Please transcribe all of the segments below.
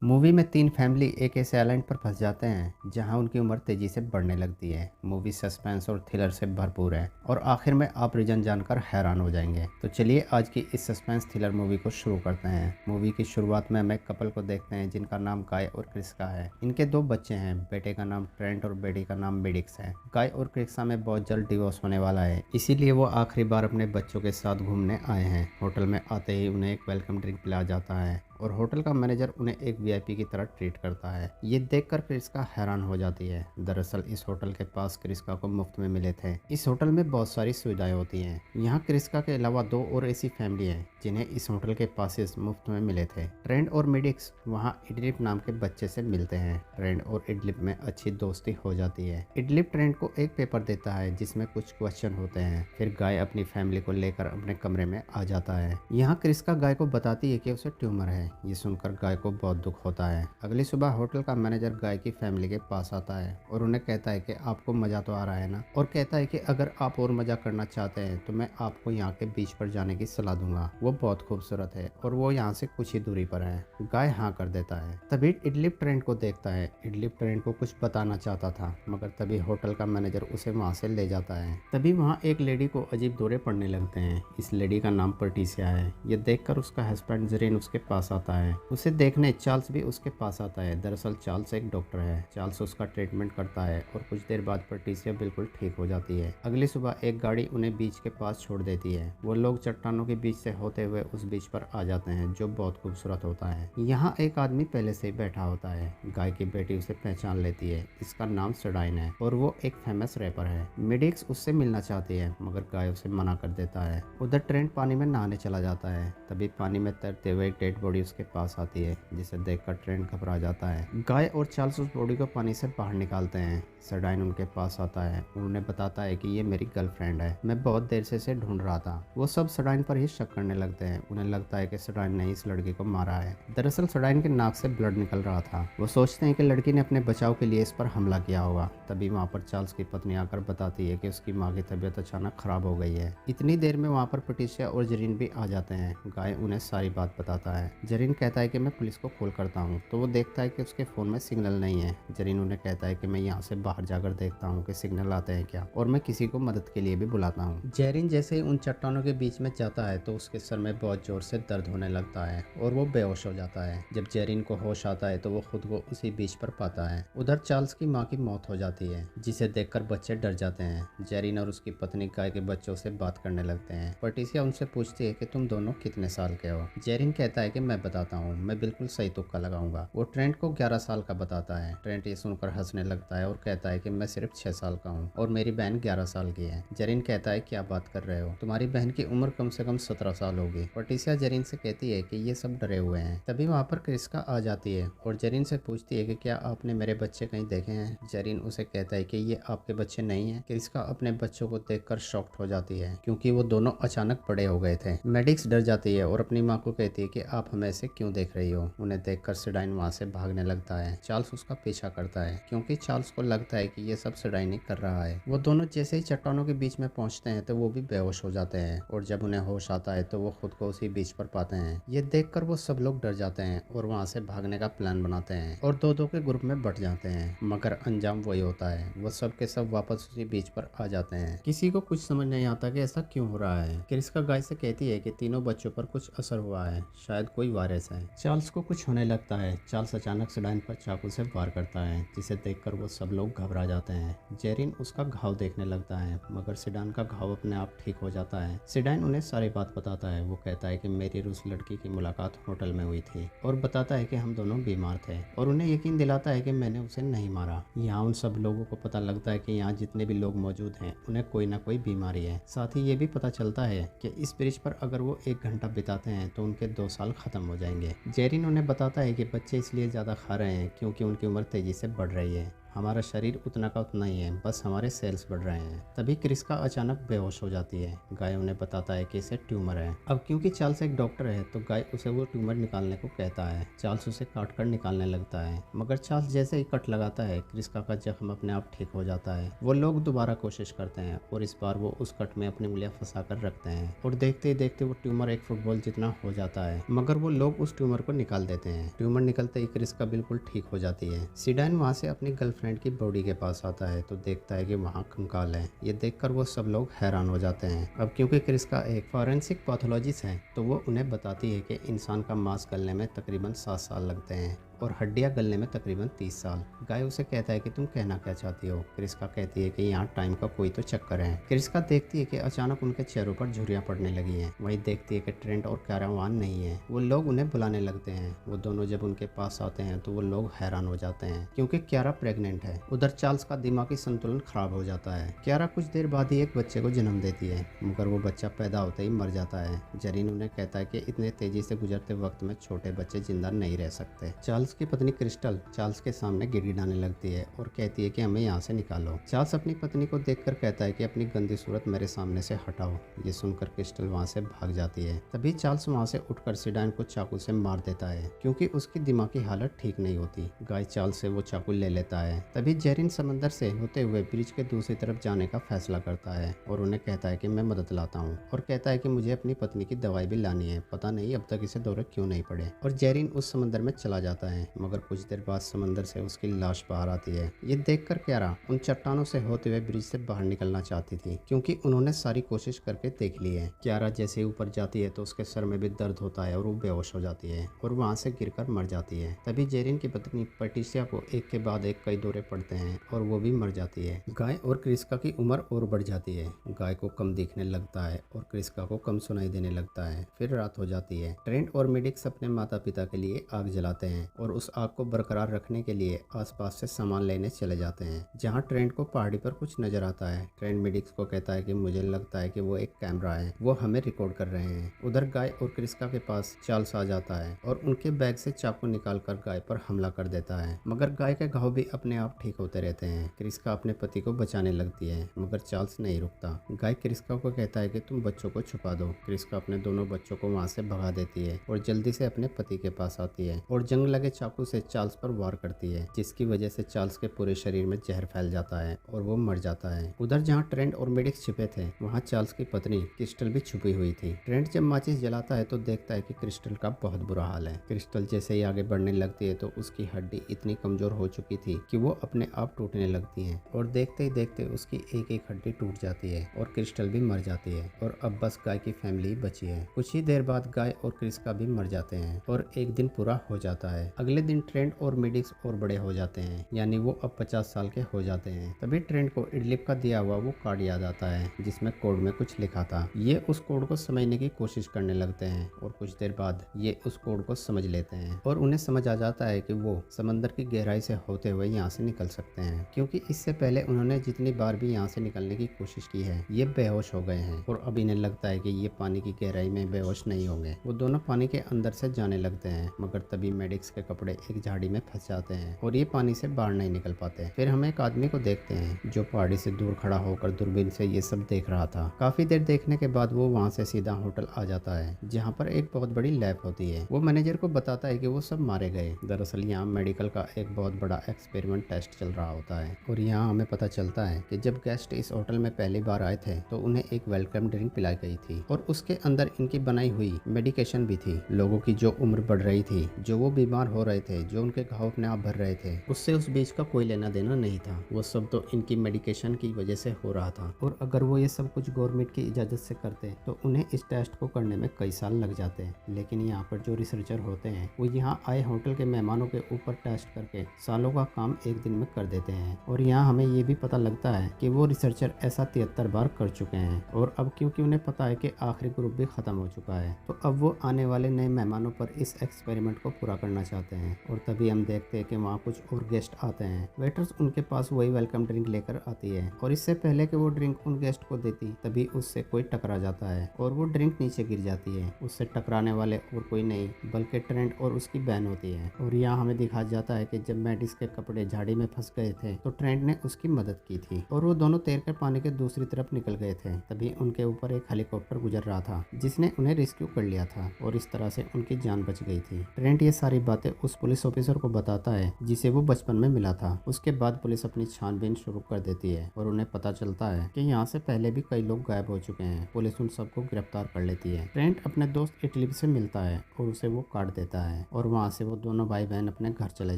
Movie में तीन family एक ऐसे आइलैंड पर फंस जाते हैं जहां उनकी उम्र तेजी से बढ़ने लगती है। मूवी सस्पेंस और थ्रिलर से भरपूर है और आखिर में आप रीजन जानकर हैरान हो जाएंगे। तो चलिए आज की इस सस्पेंस थ्रिलर मूवी को शुरू करते हैं। मूवी की शुरुआत में हम एक कपल को देखते हैं जिनका नाम गाय और क्रिस्का है। इनके दो बच्चे हैं, बेटे का नाम ट्रेंट और बेटी का नाम मेडिक्स है। गाय और क्रिस्का में बहुत जल्द डिवोर्स होने वाला है, इसीलिए वो आखिरी बार अपने बच्चों के साथ घूमने आए हैं। होटल में आते ही उन्हें एक वेलकम ड्रिंक पिलाया जाता है और होटल का मैनेजर उन्हें एक वीआईपी की तरह ट्रीट करता है। ये देखकर क्रिस्का हैरान हो जाती है। दरअसल इस होटल के पास क्रिस्का को मुफ्त में मिले थे। इस होटल में बहुत सारी सुविधाएं होती हैं। यहाँ क्रिस्का के अलावा दो और ऐसी फैमिली है जिन्हें इस होटल के पासेस मुफ्त में मिले थे। ट्रेंड और मिडिक्स वहाँ इडलिप नाम के बच्चे से मिलते हैं। ट्रेंड और इडलिप में अच्छी दोस्ती हो जाती है। इडलिप ट्रेंड को एक पेपर देता है जिसमें कुछ क्वेश्चन होते हैं। फिर गाय अपनी फैमिली को लेकर अपने कमरे में आ जाता है। यहाँ क्रिस्का गाय को बताती है कि उसे ट्यूमर है। ये सुनकर गाय को बहुत दुख होता है। अगली सुबह होटल का मैनेजर गाय की फैमिली के पास आता है और उन्हें कहता है कि आपको मजा तो आ रहा है ना, और कहता है कि अगर आप और मजा करना चाहते हैं तो मैं आपको यहाँ के बीच पर जाने की सलाह दूंगा। वो बहुत खूबसूरत है और वो यहाँ से कुछ ही दूरी पर है। गाय हाँ कर देता है। तभी इडलिप ट्रेंड को देखता है। इडलिप ट्रेंड को कुछ बताना चाहता था मगर तभी होटल का मैनेजर उसे वहाँ से ले जाता है। तभी वहाँ एक लेडी को अजीब दौरे पड़ने लगते हैं। इस लेडी का नाम पर्टिसिया है। ये देखकर उसका हस्बैंड जरीन उसके पास आता है। उसे देखने चार्ल्स भी उसके पास आता है। दरअसल चार्ल्स एक डॉक्टर है। चार्ल्स उसका ट्रीटमेंट करता है और कुछ देर बाद पर्टिसिया बिल्कुल ठीक हो जाती है। अगली सुबह एक गाड़ी उन्हें बीच के पास छोड़ देती है। वो लोग चट्टानों के बीच से होते हुए उस बीच पर आ जाते हैं जो बहुत खूबसूरत होता है। यहाँ एक आदमी पहले से ही बैठा होता है। गाय की बेटी उसे पहचान लेती है। इसका नाम सडाइन है और वो एक फेमस रैपर है। मिडिक्स उससे मिलना चाहती है मगर गाय उसे मना कर देता है। उधर ट्रेंड पानी में नहाने चला जाता है। तभी पानी में तैरते हुए एक डेड बॉडी उसके पास आती है जिसे देखकर ट्रेंड घबरा जाता है। गाय और चार्ल्स उस बॉडी को पानी से बाहर निकालते हैं। सडाइन उनके पास आता है। उन्हें बताता है कि ये मेरी गर्लफ्रेंड है, मैं बहुत देर से इसे ढूंढ रहा था। वो सब सडाइन पर ही शक करने लगते हैं। उन्हें लगता है कि सडाइन ने इस लड़की को मारा है। दरअसल सडाइन के नाक से ब्लड निकल रहा था। वो सोचते हैं कि लड़की ने अपने बचाव के लिए इस पर हमला किया होगा। तभी वहाँ पर चार्ल्स की पत्नी आकर बताती है कि उसकी माँ की तबीयत अचानक खराब हो गई है। इतनी देर में वहाँ पर पटिशिया और जरीन भी आ जाते हैं। गाय उन्हें सारी बात बताता है। जरीन कहता है कि मैं पुलिस को कॉल करता हूँ। तो वो देखता है कि उसके फ़ोन में सिग्नल नहीं है। जरीन उन्हें कहता है कि मैं यहाँ से बाहर जाकर देखता हूँ कि सिग्नल आते हैं क्या, और मैं किसी को मदद के लिए भी बुलाता हूँ। जरीन जैसे ही उन चट्टानों के बीच में जाता है तो उसके सर में बहुत जोर से दर्द होने लगता है और वो बेहोश हो जाता है। जब जरीन को होश आता है तो वो खुद को उसी बीच पर पाता है। उधर चार्ल्स की माँ की मौत हो जाती है जिसे देखकर बच्चे डर जाते हैं। जरीन और उसकी पत्नी गाय के बच्चों से बात करने लगते हैं। पटिसिया उनसे पूछती है कि तुम दोनों कितने साल के हो। जरीन कहता है कि मैं बताता हूँ, मैं बिल्कुल सही तुक्का लगाऊंगा। वो ट्रेंट को 11 साल का बताता है। ट्रेंट ये सुनकर हंसने लगता है और कहता है कि मैं सिर्फ 6 साल का हूँ और मेरी बहन 11 साल की है। जरीन कहता है क्या बात कर रहे हो, तुम्हारी बहन की उम्र कम से कम 17 साल होगी। पटिसिया जरीन से कहती है कि ये सब डरे हुए हैं। तभी वहाँ पर क्रिस्का आ जाती है और जरीन से पूछती है कि क्या आपने मेरे बच्चे कहीं देखे हैं। जरीन उसे कहता है कि ये आपके बच्चे नहीं हैं। क्रिस्का अपने बच्चों को देखकर शॉक्ड हो जाती है क्योंकि वो दोनों अचानक बड़े हो गए थे। मेडिक्स डर जाती है और अपनी माँ को कहती है कि आप हमें ऐसे क्यों देख रही हो। उन्हें देखकर सडाइन वहाँ से भागने लगता है। चार्ल्स उसका पीछा करता है क्योंकि चार्ल्स को लगता है कि ये सब सडाइन ही कर रहा है। वो दोनों जैसे ही चट्टानों के बीच में पहुंचते हैं तो वो भी बेहोश हो जाते हैं और जब उन्हें होश आता है तो वो खुद को उसी बीच पर पाते हैं। ये देखकर वो सब लोग डर जाते हैं और वहाँ से भागने का प्लान बनाते हैं और दो दो के ग्रुप में बट जाते हैं मगर अंजाम वही होता है। वो सब के सब वापस उसी बीच पर आ जाते हैं। किसी को कुछ समझ नहीं आता कि ऐसा क्यों हो रहा है। क्रिस्का गाय से कहती है कि तीनों बच्चों पर कुछ असर हुआ है, शायद कोई वायरस है। चार्ल्स को कुछ होने लगता है। चार्ल्स अचानक सडाइन पर चाकू से वार करता है जिसे देखकर वो सब लोग घबरा जाते हैं। जेरिन उसका घाव देखने लगता है मगर सिडान का घाव अपने आप ठीक हो जाता है। सिडाइन उन्हें सारी बात बताता है। वो कहता है कि मेरी और उस लड़की की मुलाकात होटल में हुई थी और बताता है कि हम दोनों बीमार थे और उन्हें यकीन दिलाता है कि मैंने उसे नहीं मारा। यहाँ उन सब लोगों को पता लगता है कि यहाँ जितने भी लोग मौजूद हैं उन्हें कोई ना कोई बीमारी है। साथ ही ये भी पता चलता है कि इस ब्रिज पर अगर वो 1 घंटा बिताते हैं तो उनके 2 साल खत्म हो जाएंगे। जेरिन उन्हें बताता है कि बच्चे इसलिए ज़्यादा खा रहे हैं क्योंकि उनकी उम्र तेजी से बढ़ रही है। हमारा शरीर उतना का उतना ही है, बस हमारे सेल्स बढ़ रहे हैं। तभी क्रिस्का अचानक बेहोश हो जाती है। गाय उन्हें बताता है कि इसे ट्यूमर है। अब क्योंकि चार्ल्स एक डॉक्टर है तो गाय उसे वो ट्यूमर निकालने को कहता है। चार्ल्स उसे काट कर निकालने लगता है, मगर चार्ल्स जैसे ही कट लगाता है क्रिस्का का जख्म अपने आप ठीक हो जाता है। वो लोग दोबारा कोशिश करते हैं और इस बार वो उस कट में अपनी उंगलियां फंसा कर रखते हैं और देखते ही देखते वो ट्यूमर एक फुटबॉल जितना हो जाता है, मगर वो लोग उस ट्यूमर को निकाल देते हैं। ट्यूमर निकलते ही क्रिस्का बिल्कुल ठीक हो जाती है। सीडान वहाँ से अपनी गर्लफ्रेंड की बॉडी के पास आता है तो देखता है कि वहाँ कंकाल है। ये देखकर वो सब लोग हैरान हो जाते हैं। अब क्योंकि क्रिस्का एक फॉरेंसिक पैथोलॉजिस्ट है तो वो उन्हें बताती है कि इंसान का मांस गलने में तकरीबन 7 साल लगते हैं और हड्डियां गलने में तकरीबन 30 साल। गाय उसे कहता है कि तुम कहना क्या चाहती हो। क्रिस्का कहती है कि यहाँ टाइम का कोई तो चक्कर है। क्रिस्का देखती है कि अचानक उनके चेहरों पर झुर्रियां पड़ने लगी हैं। वहीं देखती है कि ट्रेंट और क्यारा वहाँ नहीं है। वो लोग उन्हें बुलाने लगते हैं। वो दोनों जब उनके पास आते हैं तो वो लोग हैरान हो जाते हैं क्योंकि क्यारा प्रेग्नेंट है। उधर चार्ल्स का दिमागी संतुलन खराब हो जाता है। क्यारा कुछ देर बाद ही एक बच्चे को जन्म देती है, मगर वो बच्चा पैदा होते ही मर जाता है। जेरिन उन्हें कहता है कि इतने तेजी से गुजरते वक्त में छोटे बच्चे जिंदा नहीं रह सकते। चार्ल्स की पत्नी क्रिस्टल चार्ल्स के सामने गिड़गिड़ाने लगती है और कहती है कि हमें यहाँ से निकालो। चार्ल्स अपनी पत्नी को देखकर कहता है कि अपनी गंदी सूरत मेरे सामने से हटाओ। ये सुनकर क्रिस्टल वहाँ से भाग जाती है। तभी चार्ल्स वहाँ से उठकर सीडान को चाकू से मार देता है क्योंकि उसकी दिमागी हालत ठीक नहीं होती। गाय चार्ल्स से वो चाकू ले लेता है। तभी जेरिन समंदर से होते हुए ब्रिज के दूसरी तरफ जाने का फैसला करता है और उन्हें कहता है कि मैं मदद लाता हूँ और कहता है कि मुझे अपनी पत्नी की दवाई भी लानी है, पता नहीं अब तक इसे दौरे क्यों नहीं पड़े। और जेरिन उस समंदर में चला जाता है, मगर कुछ देर बाद समंदर से उसकी लाश बाहर आती है। ये देखकर क्यारा उन चट्टानों से होते हुए ब्रिज से बाहर निकलना चाहती थी क्योंकि उन्होंने सारी कोशिश करके देख ली है। क्यारा जैसे ऊपर जाती है तो उसके सर में भी दर्द होता है और वो बेहोश हो जाती है और वहाँ से गिरकर मर जाती है। तभी जेरिन की पत्नी पेटिसिया को एक के बाद एक कई दौरे पड़ते हैं और वो भी मर जाती है। गाय और क्रिस्का की उम्र और बढ़ जाती है। गाय को कम दिखने लगता है और क्रिस्का को कम सुनाई देने लगता है। फिर रात हो जाती है। ट्रेंट और मेडिक्स अपने माता पिता के लिए आग जलाते हैं और उस आग को बरकरार रखने के लिए आसपास से सामान लेने चले जाते हैं। जहां ट्रेंट को पहाड़ी पर कुछ नजर आता है। ट्रेंट मेडिक्स को कहता है कि मुझे लगता है कि वो एक कैमरा है, वो हमें रिकॉर्ड कर रहे हैं। उधर गाय और क्रिस्का के पास चार्ल्स आ जाता है और उनके बैग से चाकू निकालकर गाय पर हमला कर देता है, मगर गाय के घाव भी अपने आप ठीक होते रहते हैं। क्रिस्का अपने पति को बचाने लगती है, मगर चार्ल्स नहीं रुकता। गाय क्रिस्का को कहता है कि तुम बच्चों को छुपा दो। क्रिस्का अपने दोनों बच्चों को वहाँ से भगा देती है और जल्दी से अपने पति के पास आती है और जंग लगे चाकू से चार्ल्स पर वार करती है, जिसकी वजह से चार्ल्स के पूरे शरीर में जहर फैल जाता है और वो मर जाता है। उधर जहाँ ट्रेंट और मेडिक्स छिपे थे वहाँ चार्ल्स की पत्नी क्रिस्टल भी छुपी हुई थी। ट्रेंट जब माचिस जलाता है तो देखता है कि क्रिस्टल का बहुत बुरा हाल है। क्रिस्टल जैसे ही आगे बढ़ने लगती है तो उसकी हड्डी इतनी कमजोर हो चुकी थी कि वो अपने आप टूटने लगती है और देखते ही देखते उसकी एक एक हड्डी टूट जाती है और क्रिस्टल भी मर जाती है और अब बस गाय की फैमिली बची है। कुछ ही देर बाद गाय और क्रिस्का भी मर जाते हैं और एक दिन पूरा हो जाता है। अगले दिन ट्रेंट और मेडिक्स और बड़े हो जाते हैं, यानी वो अब 50 साल के हो जाते हैं। तभी ट्रेंट को इडलिप का दिया हुआ वो कार्ड याद आता है जिसमें कोड में कुछ लिखा था। ये उस कोड को समझने की कोशिश करने लगते हैं और कुछ देर बाद ये उस कोड को समझ लेते हैं और उन्हें समझ आ जाता है कि वो समंदर की गहराई से होते हुए यहाँ से निकल सकते हैं, क्योंकि इससे पहले उन्होंने जितनी बार भी यहाँ से निकलने की कोशिश की है ये बेहोश हो गए हैं और अब इन्हें लगता है कि ये पानी की गहराई में बेहोश नहीं होंगे। वो दोनों पानी के अंदर से जाने लगते हैं, मगर तभी मेडिक्स के कपड़े एक झाड़ी में फंस जाते हैं और ये पानी से बाहर नहीं निकल पाते। फिर हम एक आदमी को देखते हैं जो पहाड़ी से दूर खड़ा होकर दूरबीन से ये सब देख रहा था। काफी देर देखने के बाद वो वहाँ से सीधा होटल आ जाता है जहाँ पर एक बहुत बड़ी लैब होती है। वो मैनेजर को बताता है कि वो सब मारे गए। दरअसल यहाँ मेडिकल का एक बहुत बड़ा एक्सपेरिमेंट टेस्ट चल रहा होता है और यहाँ हमें पता चलता है कि जब गेस्ट इस होटल में पहली बार आए थे तो उन्हें एक वेलकम ड्रिंक पिलाई गई थी और उसके अंदर इनकी बनाई हुई मेडिकेशन भी थी। लोगों की जो उम्र बढ़ रही थी, जो वो बीमार हो रहे थे, जो उनके घाव अपने आप भर रहे थे, उससे उस बीज का कोई लेना देना नहीं था। वो सब तो इनकी मेडिकेशन की वजह से हो रहा था और अगर वो ये सब कुछ गवर्नमेंट की इजाजत से करते तो उन्हें इस टेस्ट को करने में कई साल लग जाते। लेकिन यहाँ पर जो रिसर्चर होते हैं वो यहाँ आए होटल के मेहमानों के ऊपर टेस्ट करके सालों का काम एक दिन में कर देते हैं। और यहाँ हमें ये भी पता लगता है कि वो रिसर्चर ऐसा 73 बार कर चुके हैं और अब क्योंकि उन्हें पता है कि आखिरी ग्रुप भी खत्म हो चुका है तो अब वो आने वाले नए मेहमानों पर इस एक्सपेरिमेंट को पूरा करना चाहते जाते हैं और तभी हम देखते हैं कि वहाँ कुछ और गेस्ट आते हैं। वेटर्स उनके पास वही वेलकम ड्रिंक लेकर आती है और इससे पहले कि वो ड्रिंक उन गेस्ट को देती तभी उससे कोई टकरा जाता है और वो ड्रिंक नीचे गिर जाती है। उससे टकराने वाले और कोई नहीं बल्कि ट्रेंट और उसकी बहन होती है। और यहाँ हमें दिखाया जाता है कि जब मैडिस के कपड़े झाड़ी में फंस गए थे तो ट्रेंट ने उसकी मदद की थी और वो दोनों तैरकर पानी के दूसरी तरफ निकल गए थे। तभी उनके ऊपर एक हेलीकॉप्टर गुजर रहा था जिसने उन्हें रेस्क्यू कर लिया था और इस तरह से उनकी जान बच गई थी। ट्रेंट ये सारी बातें उस पुलिस ऑफिसर को बताता है जिसे वो बचपन में मिला था। उसके बाद पुलिस अपनी छानबीन शुरू कर देती है और उन्हें पता चलता है कि यहाँ से पहले भी कई लोग गायब हो चुके हैं। पुलिस उन सबको गिरफ्तार कर लेती है। ट्रेंट अपने दोस्त इटली से मिलता है और उसे वो काट देता है और वहाँ से वो दोनों भाई बहन अपने घर चले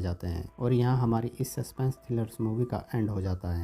जाते हैं और यहाँ हमारी इस सस्पेंस थ्रिलर्स मूवी का एंड हो जाता है।